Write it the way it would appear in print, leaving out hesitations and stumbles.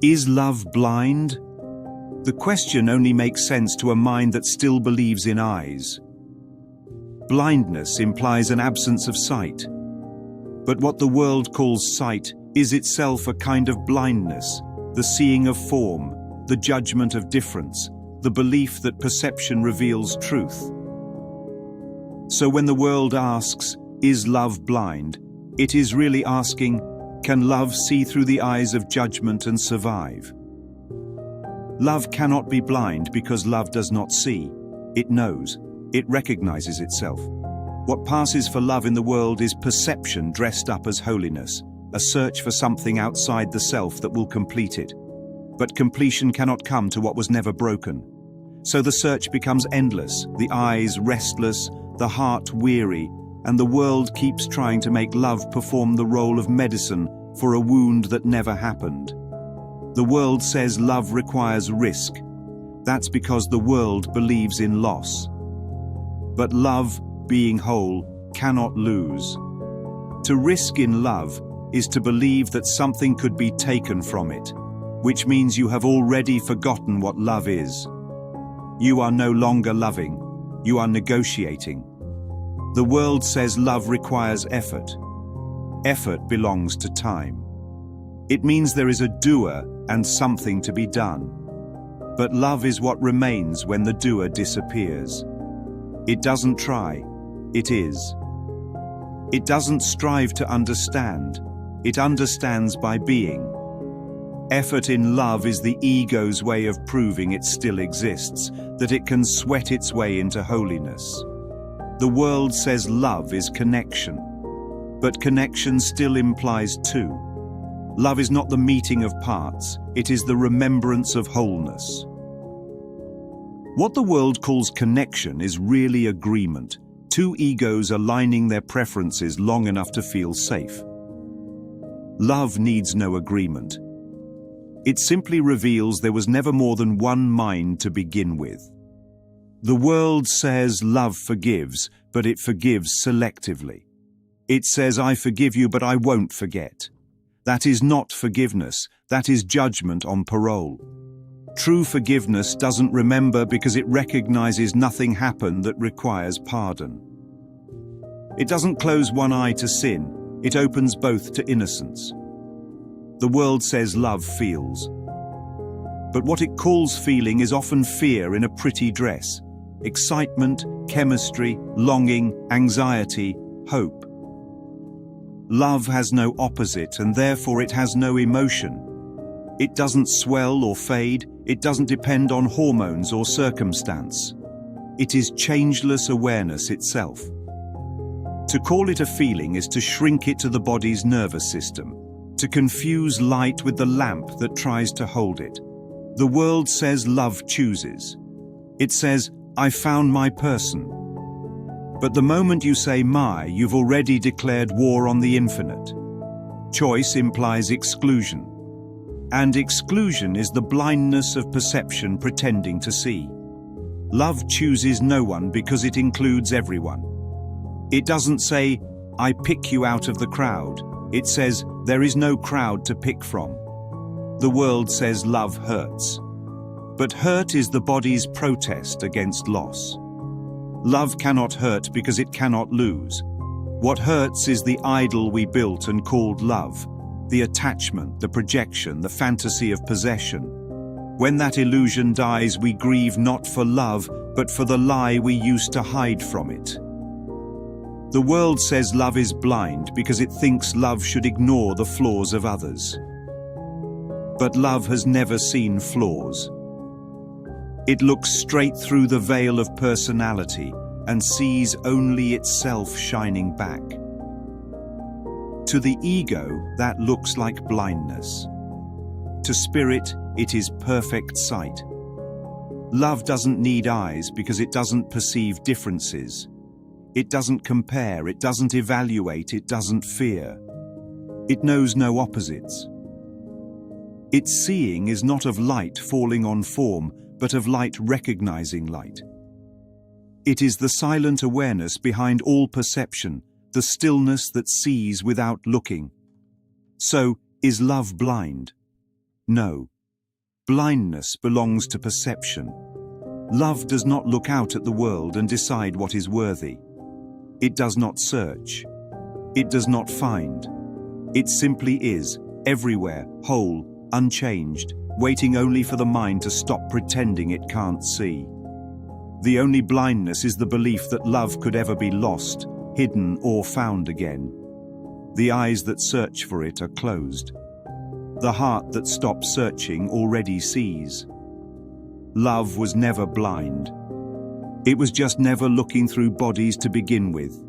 Is love blind? The question only makes sense to a mind that still believes in eyes. Blindness implies an absence of sight. But what the world calls sight is itself a kind of blindness, the seeing of form, the judgment of difference, the belief that perception reveals truth. So when the world asks, is love blind? It is really asking, can love see through the eyes of judgment and survive? Love cannot be blind because love does not see. It knows. It recognizes itself. What passes for love in the world is perception dressed up as holiness, a search for something outside the self that will complete it. But completion cannot come to what was never broken. So the search becomes endless, the eyes restless, the heart weary, and the world keeps trying to make love perform the role of medicine for a wound that never happened. The world says love requires risk. That's because the world believes in loss. But love, being whole, cannot lose. To risk in love is to believe that something could be taken from it, which means you have already forgotten what love is. You are no longer loving, you are negotiating. The world says love requires effort. Effort belongs to time. It means there is a doer and something to be done. But love is what remains when the doer disappears. It doesn't try, it is. It doesn't strive to understand, it understands by being. Effort in love is the ego's way of proving it still exists, that it can sweat its way into holiness. The world says love is connection, but connection still implies two. Love is not the meeting of parts, it is the remembrance of wholeness. What the world calls connection is really agreement, two egos aligning their preferences long enough to feel safe. Love needs no agreement. It simply reveals there was never more than one mind to begin with. The world says love forgives, but it forgives selectively. It says, I forgive you, but I won't forget. That is not forgiveness, that is judgment on parole. True forgiveness doesn't remember because it recognizes nothing happened that requires pardon. It doesn't close one eye to sin, it opens both to innocence. The world says love feels. But what it calls feeling is often fear in a pretty dress. Excitement, chemistry, longing, anxiety, hope. Love has no opposite and therefore it has no emotion. It doesn't swell or fade, it doesn't depend on hormones or circumstance. It is changeless awareness itself. To call it a feeling is to shrink it to the body's nervous system, to confuse light with the lamp that tries to hold it. The world says love chooses. It says, I found my person. But the moment you say my, you've already declared war on the infinite. Choice implies exclusion. And exclusion is the blindness of perception pretending to see. Love chooses no one because it includes everyone. It doesn't say, I pick you out of the crowd. It says, there is no crowd to pick from. The world says love hurts. But hurt is the body's protest against loss. Love cannot hurt because it cannot lose. What hurts is the idol we built and called love, the attachment, the projection, the fantasy of possession. When that illusion dies, we grieve not for love, but for the lie we used to hide from it. The world says love is blind because it thinks love should ignore the flaws of others. But love has never seen flaws. It looks straight through the veil of personality and sees only itself shining back. To the ego, that looks like blindness. To spirit, it is perfect sight. Love doesn't need eyes because it doesn't perceive differences. It doesn't compare, it doesn't evaluate, it doesn't fear. It knows no opposites. Its seeing is not of light falling on form, but of light recognizing light. It is the silent awareness behind all perception, the stillness that sees without looking. So, is love blind? No. Blindness belongs to perception. Love does not look out at the world and decide what is worthy. It does not search. It does not find. It simply is, everywhere, whole, unchanged, waiting only for the mind to stop pretending it can't see. The only blindness is the belief that love could ever be lost, hidden, or found again. The eyes that search for it are closed. The heart that stops searching already sees. Love was never blind. It was just never looking through bodies to begin with.